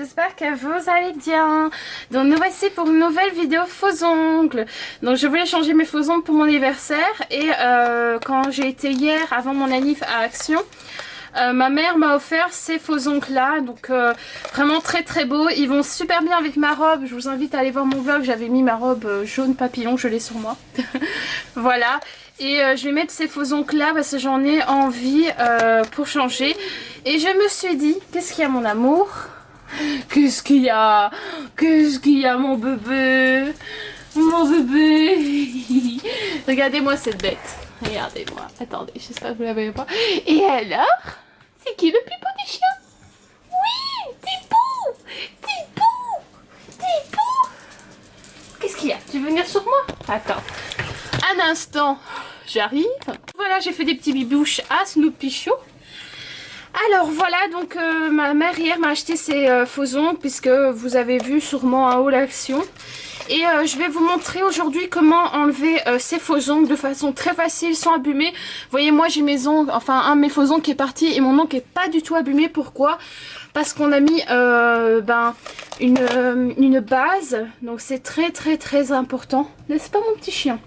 j'espère que vous allez bien. Donc nous voici pour une nouvelle vidéo faux ongles. Donc je voulais changer mes faux ongles pour mon anniversaire. Et quand j'ai été hier avant mon anniv à Action, ma mère m'a offert ces faux ongles là. Donc vraiment très très beaux. Ils vont super bien avec ma robe. Je vous invite à aller voir mon vlog. J'avais mis ma robe jaune papillon, je l'ai sur moi. Voilà. Et je vais mettre ces faux ongles là parce que j'en ai envie pour changer. Et je me suis dit, qu'est-ce qu'il y a mon amour? Qu'est-ce qu'il y a? Qu'est-ce qu'il y a mon bébé? Mon bébé. Regardez-moi cette bête. Regardez-moi. Attendez, j'espère que vous la voyez pas. Et alors? C'est qui le plus beau des chiens? Oui, Tipou! Tipou! Tipou! Qu'est-ce qu'il y a? Tu veux venir sur moi? Attends. Un instant, j'arrive. Voilà, j'ai fait des petits bibouches à Snoopy Show. Alors voilà, donc ma mère hier m'a acheté ces faux ongles puisque vous avez vu sûrement un haul Action. Et je vais vous montrer aujourd'hui comment enlever ces faux ongles de façon très facile sans abîmer. Vous voyez, moi j'ai mes ongles, enfin un de mes faux ongles qui est parti et mon ongle n'est pas du tout abîmé. Pourquoi? Parce qu'on a mis une base, donc c'est très important, n'est-ce pas mon petit chien?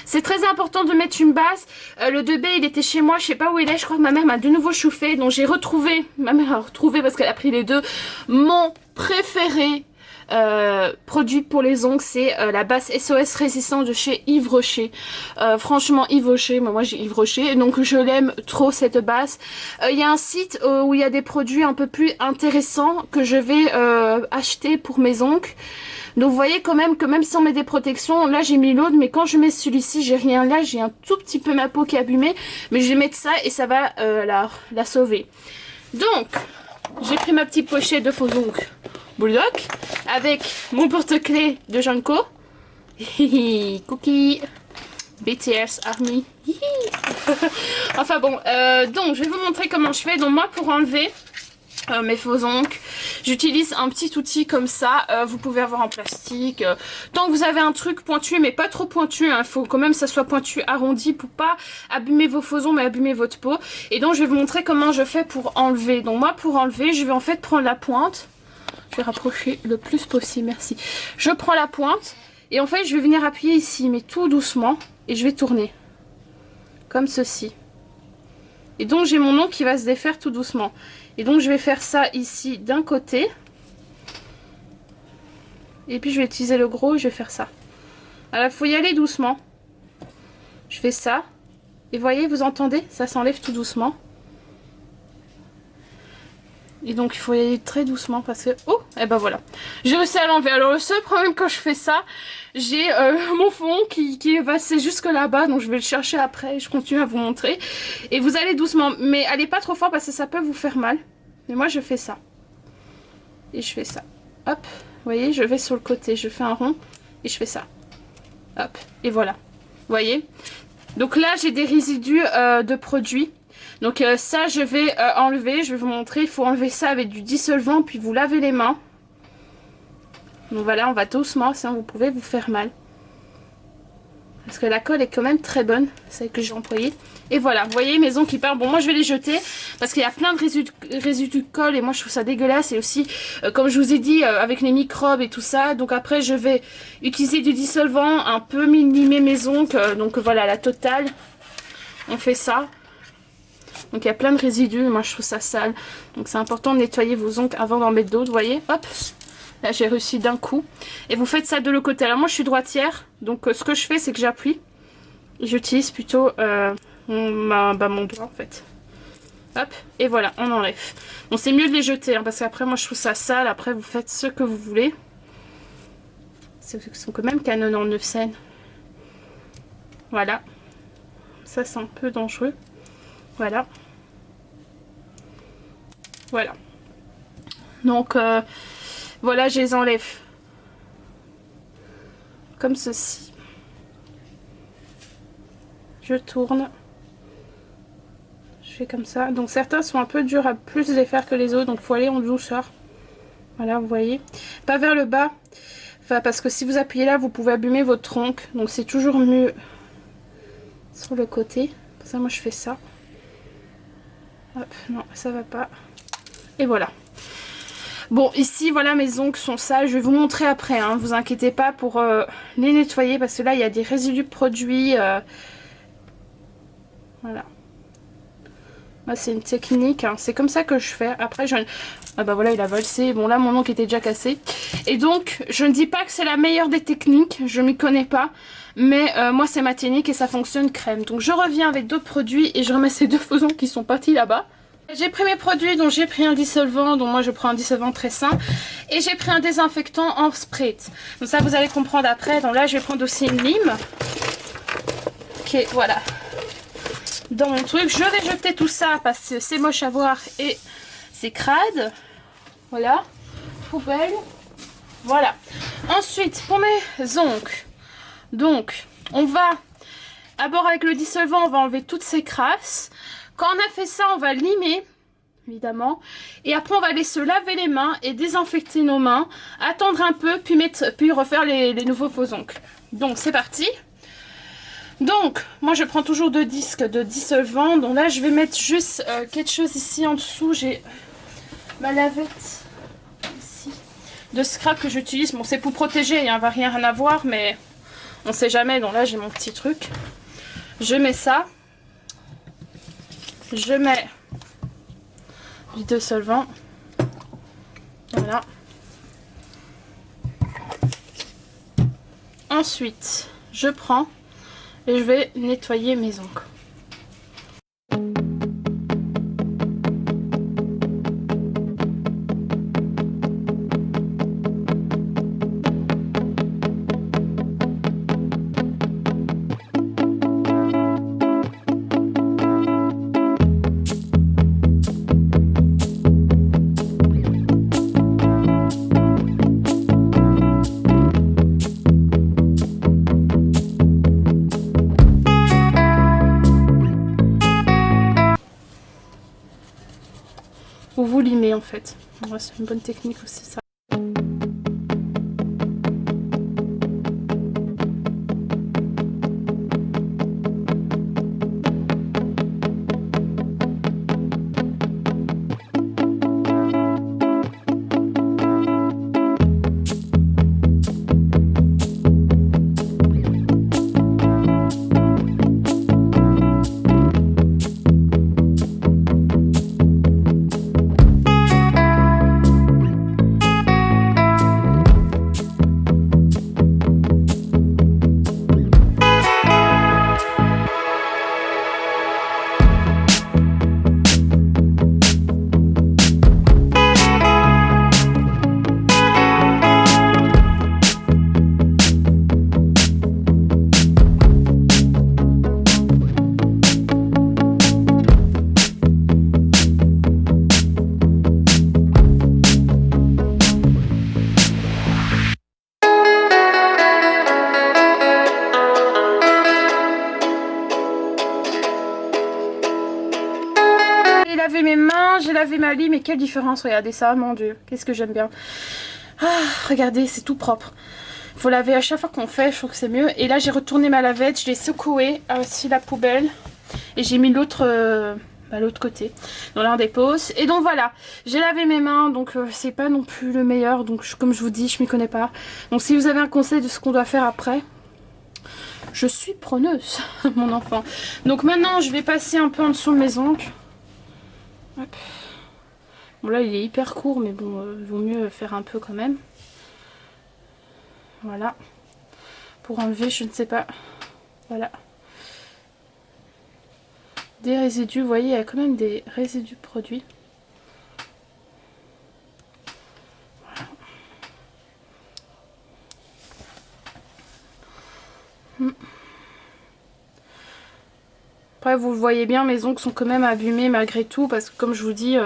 C'est très important de mettre une base. Le 2B il était chez moi, je sais pas où il est, je crois que ma mère m'a de nouveau chauffé, donc j'ai retrouvé, ma mère a retrouvé parce qu'elle a pris les deux, mon préféré produit pour les ongles, c'est la base SOS résistant de chez Yves Rocher. Franchement Yves Rocher, moi j'ai Yves Rocher, donc je l'aime trop cette base. Il y a un site où il y a des produits un peu plus intéressants que je vais acheter pour mes ongles. Donc vous voyez quand même que même si on met des protections, là j'ai mis l'autre, mais quand je mets celui-ci j'ai rien là, j'ai un tout petit peu ma peau qui est abîmée, mais je vais mettre ça et ça va la sauver. Donc j'ai pris ma petite pochette de faux ongles Bulldog avec mon porte-clés de Janko. Cookie BTS Army. Enfin bon, donc je vais vous montrer comment je fais. Donc moi pour enlever mes faux ongles, j'utilise un petit outil comme ça. Vous pouvez avoir en plastique. Tant que vous avez un truc pointu, mais pas trop pointu, il faut quand même que ça soit pointu, arrondi pour pas abîmer vos faux ongles mais abîmer votre peau. Et donc je vais vous montrer comment je fais pour enlever. Donc moi pour enlever, je vais en fait prendre la pointe. Je vais rapprocher le plus possible, merci. Je prends la pointe et en fait je vais venir appuyer ici, mais tout doucement, et je vais tourner comme ceci. Et donc j'ai mon ongle qui va se défaire tout doucement. Et donc je vais faire ça ici d'un côté. Et puis je vais utiliser le gros et je vais faire ça. Alors il faut y aller doucement. Je fais ça. Et voyez, vous entendez? Ça s'enlève tout doucement. Et donc il faut y aller très doucement parce que... Oh, et ben voilà. J'ai réussi à l'enlever. Alors le seul problème quand je fais ça, j'ai mon fond qui est passé jusque là-bas. Donc je vais le chercher après et je continue à vous montrer. Et vous allez doucement. Mais allez pas trop fort parce que ça peut vous faire mal. Mais moi je fais ça. Et je fais ça. Hop. Vous voyez, je vais sur le côté. Je fais un rond. Et je fais ça. Hop. Et voilà. Vous voyez. Donc là j'ai des résidus de produits. Donc ça je vais enlever, je vais vous montrer, il faut enlever ça avec du dissolvant puis vous lavez les mains. Donc voilà, on va doucement, sinon vous pouvez vous faire mal. Parce que la colle est quand même très bonne, celle que j'ai employée. Et voilà, vous voyez mes ongles qui partent. Bon moi je vais les jeter parce qu'il y a plein de résidus de colle et moi je trouve ça dégueulasse. Et aussi, comme je vous ai dit, avec les microbes et tout ça. Donc après je vais utiliser du dissolvant, un peu minimer mes ongles. Donc voilà, la totale, on fait ça. Donc il y a plein de résidus, moi je trouve ça sale. Donc c'est important de nettoyer vos ongles avant d'en mettre d'autres, vous voyez. Hop, là j'ai réussi d'un coup. Et vous faites ça de l'autre côté. Alors moi je suis droitière, donc ce que je fais c'est que j'appuie. J'utilise plutôt mon doigt en fait. Hop, et voilà, on enlève. Bon c'est mieux de les jeter, hein, parce qu'après moi je trouve ça sale. Après vous faites ce que vous voulez. Ils sont quand même qu'à 99 cents. Voilà. Ça c'est un peu dangereux. Voilà. Voilà. Donc, voilà, je les enlève. Comme ceci. Je tourne. Je fais comme ça. Donc, certains sont un peu durs à plus les faire que les autres. Donc, il faut aller en douceur. Voilà, vous voyez. Pas vers le bas. Enfin, parce que si vous appuyez là, vous pouvez abîmer votre tronc. Donc, c'est toujours mieux sur le côté. Pour ça, moi, je fais ça. Hop, non, ça va pas. Et voilà. Bon, ici, voilà, mes ongles sont sales. Je vais vous montrer après, hein. Vous inquiétez pas pour les nettoyer parce que là, il y a des résidus de produits. Voilà. Moi, c'est une technique, hein. C'est comme ça que je fais. Après, ah bah voilà, il a valsé. Bon, là, mon ongle était déjà cassé. Et donc, je ne dis pas que c'est la meilleure des techniques. Je m'y connais pas. Mais moi, c'est ma technique et ça fonctionne crème. Donc, je reviens avec d'autres produits et je remets ces deux faux ongles qui sont partis là-bas. J'ai pris mes produits, donc j'ai pris un dissolvant, donc moi je prends un dissolvant très sain. Et j'ai pris un désinfectant en spray. Donc ça, vous allez comprendre après. Donc là, je vais prendre aussi une lime. Ok, voilà. Dans mon truc, je vais jeter tout ça parce que c'est moche à voir et c'est crade. Voilà. Poubelle. Voilà. Ensuite, pour mes ongles. Donc, on va, d'abord avec le dissolvant, on va enlever toutes ces crasses. Quand on a fait ça, on va limer, évidemment. Et après, on va aller se laver les mains et désinfecter nos mains. Attendre un peu, puis refaire les nouveaux faux ongles. Donc, c'est parti. Donc, moi, je prends toujours 2 disques de dissolvant. Donc là, je vais mettre juste quelque chose ici en dessous. J'ai ma lavette ici de scrap que j'utilise. Bon, c'est pour protéger, il n'y va rien à voir, mais on sait jamais. Donc là, j'ai mon petit truc. Je mets ça. Je mets du dissolvant. Voilà. Ensuite, je prends et je vais nettoyer mes ongles. Ou vous limez en fait. Ouais, c'est une bonne technique aussi ça. J'ai lavé mes mains, j'ai lavé ma lime, mais quelle différence, regardez ça, mon dieu, qu'est-ce que j'aime bien. Ah, regardez, c'est tout propre. Il faut laver à chaque fois qu'on fait, je trouve que c'est mieux. Et là, j'ai retourné ma lavette, je l'ai secouée, aussi la poubelle. Et j'ai mis l'autre l'autre côté. Donc là, on dépose. Et donc voilà, j'ai lavé mes mains, donc c'est pas non plus le meilleur. Donc comme je vous dis, je m'y connais pas. Donc si vous avez un conseil de ce qu'on doit faire après, je suis preneuse, mon enfant. Donc maintenant, je vais passer un peu en dessous de mes ongles. Hop. Bon là il est hyper court mais bon il vaut mieux faire un peu quand même. Voilà. Pour enlever je ne sais pas. Voilà. Des résidus. Vous voyez il y a quand même des résidus de produits. Voilà. Après vous le voyez bien, mes ongles sont quand même abîmés malgré tout parce que comme je vous dis,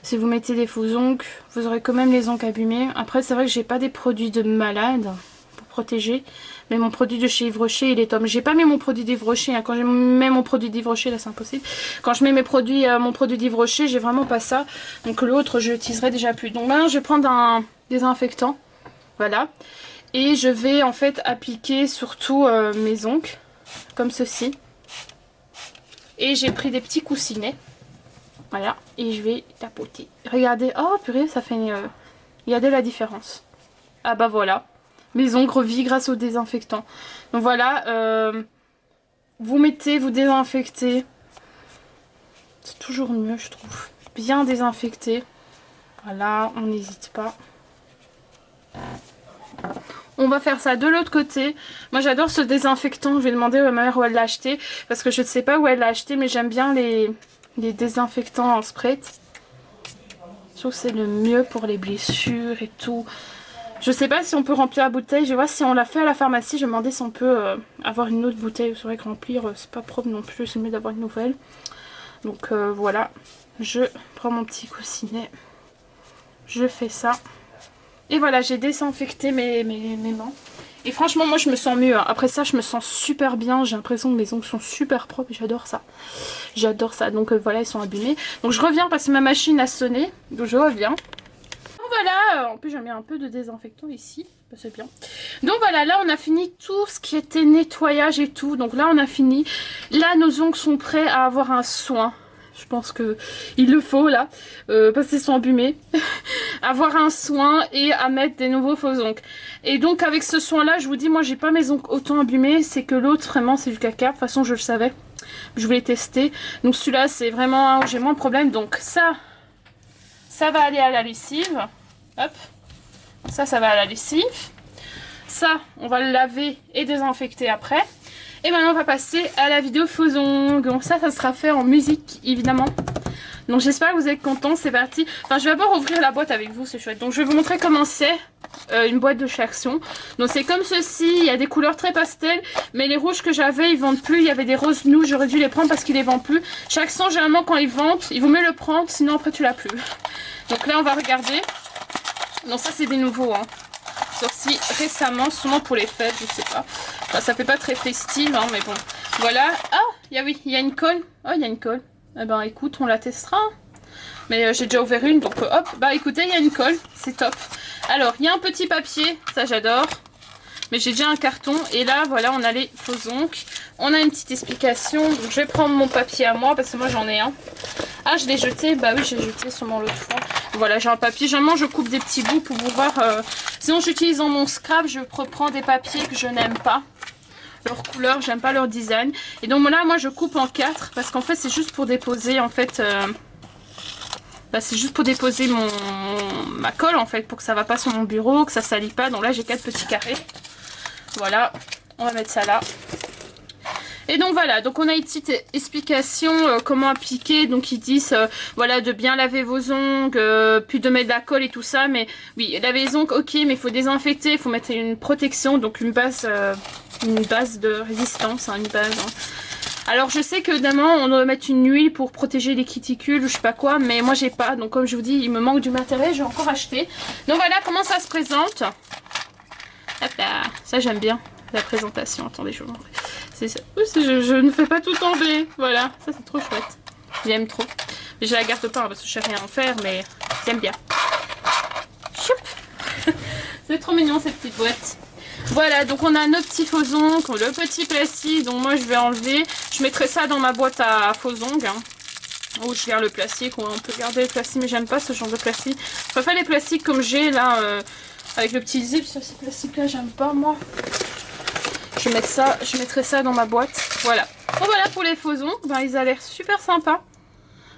si vous mettez des faux ongles, vous aurez quand même les ongles abîmés. Après c'est vrai que j'ai pas des produits de malade pour protéger, mais mon produit de chez Yves Rocher il est top. J'ai pas mis mon produit d'Yves Rocher, hein. Quand je mets mon produit d'Yves Rocher là c'est impossible. Quand je mets mes produits, mon produit d'Yves Rocher, j'ai vraiment pas ça. Donc l'autre je l'utiliserai déjà plus. Donc maintenant je vais prendre un désinfectant, voilà. Et je vais en fait appliquer surtout mes ongles, comme ceci. Et j'ai pris des petits coussinets. Voilà. Et je vais tapoter. Regardez. Oh purée, ça fait Regardez la différence. Ah bah voilà. Mes ongles revivent grâce au désinfectant. Donc voilà, vous mettez, vous désinfectez. C'est toujours mieux, je trouve. Bien désinfecté. Voilà, on n'hésite pas. On va faire ça de l'autre côté. Moi j'adore ce désinfectant. Je vais demander à ma mère où elle l'a acheté. Parce que je ne sais pas où elle l'a acheté. Mais j'aime bien les désinfectants en spray. Je trouve que c'est le mieux pour les blessures et tout. Je sais pas si on peut remplir la bouteille. Je vais voir si on l'a fait à la pharmacie. Je vais demander si on peut avoir une autre bouteille. C'est vrai que remplir c'est pas propre non plus. C'est mieux d'avoir une nouvelle. Donc voilà. Je prends mon petit coussinet. Je fais ça. Et voilà, j'ai désinfecté mes mains. Et franchement, moi je me sens mieux. Après ça, je me sens super bien. J'ai l'impression que mes ongles sont super propres. J'adore ça. J'adore ça. Donc voilà, ils sont abîmés. Donc je reviens parce que ma machine a sonné. Donc je reviens. Voilà, en plus j'ai mis un peu de désinfectant ici, c'est bien. Donc voilà, là on a fini tout ce qui était nettoyage et tout. Donc là on a fini. Là nos ongles sont prêts à avoir un soin. Je pense que il le faut là, parce qu'ils sont abîmés. Avoir un soin et à mettre des nouveaux faux ongles. Et donc avec ce soin là, je vous dis, moi j'ai pas mes ongles autant abîmés. C'est que l'autre vraiment c'est du caca. De toute façon je le savais. Je voulais tester. Donc celui-là c'est vraiment, j'ai moins de problème. Donc ça va aller à la lessive. Hop, ça va à la lessive. Ça, on va le laver et désinfecter après. Et maintenant, on va passer à la vidéo faux ongles. Donc ça sera fait en musique, évidemment. Donc j'espère que vous êtes contents, c'est parti. Enfin, je vais d'abord ouvrir la boîte avec vous, c'est chouette. Donc je vais vous montrer comment c'est une boîte de chaque son. Donc c'est comme ceci, il y a des couleurs très pastel. Mais les rouges que j'avais, ils vendent plus. Il y avait des roses nues, j'aurais dû les prendre parce qu'ils les vendent plus. Chaque son, généralement, quand ils vendent, il vaut mieux le prendre, sinon après tu l'as plus. Donc là, on va regarder. Non, ça c'est des nouveaux, hein. Sortis récemment, sûrement pour les fêtes, je sais pas. Enfin, ça fait pas très festif, hein, mais bon. Voilà. Ah, oui, il y a une colle. Oh, il y a une colle. Eh ben, écoute, on la testera. Mais j'ai déjà ouvert une, donc hop. Bah, écoutez, il y a une colle. C'est top. Alors, il y a un petit papier. Ça, j'adore. Mais j'ai déjà un carton. Et là, voilà, on a les faux ongles. On a une petite explication. Donc, je vais prendre mon papier à moi, parce que moi, j'en ai un. Ah, je l'ai jeté. Bah oui, j'ai jeté sûrement l'autre fois. Voilà, j'ai un papier. Généralement, je coupe des petits bouts pour pouvoir... Sinon, j'utilise dans mon scrap. Je reprends des papiers que je n'aime pas. Leur couleur, j'aime pas leur design. Et donc là, moi, je coupe en 4. Parce qu'en fait, c'est juste pour déposer, en fait... Bah, c'est juste pour déposer ma colle, en fait. Pour que ça va pas sur mon bureau, que ça salit pas. Donc là, j'ai 4 petits carrés. Voilà. On va mettre ça là. Et donc voilà, donc on a une petite explication comment appliquer. Donc ils disent voilà, de bien laver vos ongles, puis de mettre de la colle et tout ça. Mais oui, laver les ongles, ok, mais il faut désinfecter, il faut mettre une protection, donc une base de résistance, hein, une base. Hein. Alors je sais que évidemment on doit mettre une huile pour protéger les cuticules ou je sais pas quoi, mais moi j'ai pas. Donc comme je vous dis, il me manque du matériel, je vais encore acheter. Donc voilà comment ça se présente. Hop là, ça j'aime bien la présentation. Attendez, je vous montre. Je ne fais pas tout tomber. Voilà, ça c'est trop chouette. J'aime trop. Mais je la garde pas hein, parce que je sais rien en faire, mais j'aime bien. C'est trop mignon cette petite boîte. Voilà, donc on a nos petits faux ongles, le petit plastique. Donc moi je vais enlever. Je mettrai ça dans ma boîte à faux ongles. Hein. Où je garde le plastique. On peut garder le plastique, mais j'aime pas ce genre de plastique. Je préfère les plastiques comme j'ai là, avec le petit zip. Ces plastiques là, j'aime pas moi. Je mettrai ça dans ma boîte. Voilà. Bon voilà pour les faux ongles. Ben, ils ont l'air super sympas.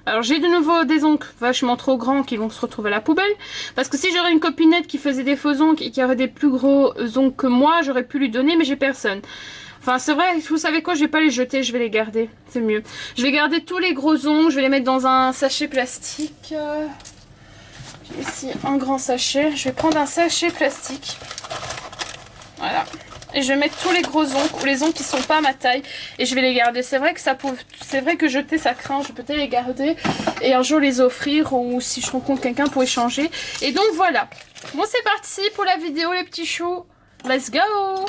Alors j'ai de nouveau des ongles vachement trop grands qui vont se retrouver à la poubelle. Parce que si j'aurais une copinette qui faisait des faux ongles et qui aurait des plus gros ongles que moi, j'aurais pu lui donner, mais j'ai personne. Enfin c'est vrai, vous savez quoi, je vais pas les jeter, je vais les garder. C'est mieux. Je vais garder tous les gros ongles, je vais les mettre dans un sachet plastique. J'ai ici un grand sachet. Je vais prendre un sachet plastique. Voilà. Et je vais mettre tous les gros ongles ou les ongles qui sont pas à ma taille et je vais les garder. C'est vrai que jeter ça craint, je peux peut-être les garder et un jour les offrir ou si je rencontre quelqu'un pour échanger. Et donc voilà. Bon c'est parti pour la vidéo les petits choux. Let's go!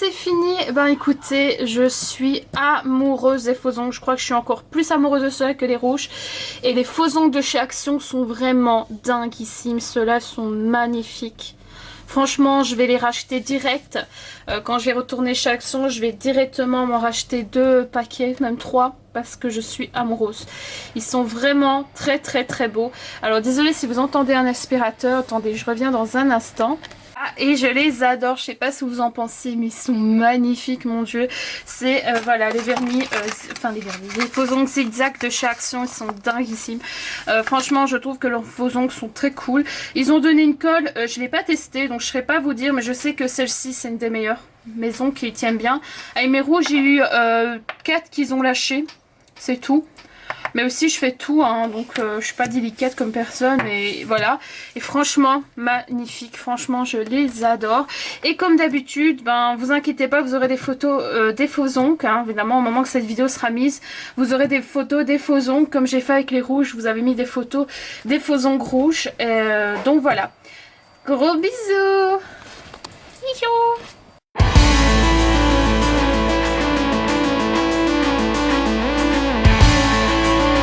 c'est fini. Ben écoutez, je suis amoureuse des faux ongles. Je crois que je suis encore plus amoureuse de ceux-là que les rouges. Et les faux ongles de chez Action sont vraiment dinguissimes. Ceux-là sont magnifiques. Franchement, je vais les racheter direct. Quand je vais retourner chez Action, je vais directement m'en racheter 2 paquets, même 3, parce que je suis amoureuse. Ils sont vraiment très très très beaux. Alors désolée si vous entendez un aspirateur. Attendez, je reviens dans un instant. Ah, et je les adore, je sais pas ce que vous en pensez, mais ils sont magnifiques, mon dieu. C'est voilà les vernis, les faux ongles zigzag de chez Action, ils sont dinguissimes. Franchement, je trouve que leurs faux ongles sont très cool. Ils ont donné une colle, je l'ai pas testé, donc je saurais pas vous dire, mais je sais que celle-ci c'est une des meilleures. Mes ongles qui tiennent bien. Avec mes rouges, j'ai eu 4 qu'ils ont lâché, c'est tout. Mais aussi je fais tout, hein, donc je suis pas délicate comme personne, mais voilà. Et franchement, magnifique, franchement je les adore. Et comme d'habitude, ben vous inquiétez pas, vous aurez des photos des faux ongles, hein, évidemment au moment que cette vidéo sera mise. Vous aurez des photos des faux ongles, comme j'ai fait avec les rouges, vous avez mis des photos des faux ongles rouges. Donc voilà, gros bisous. Bisous.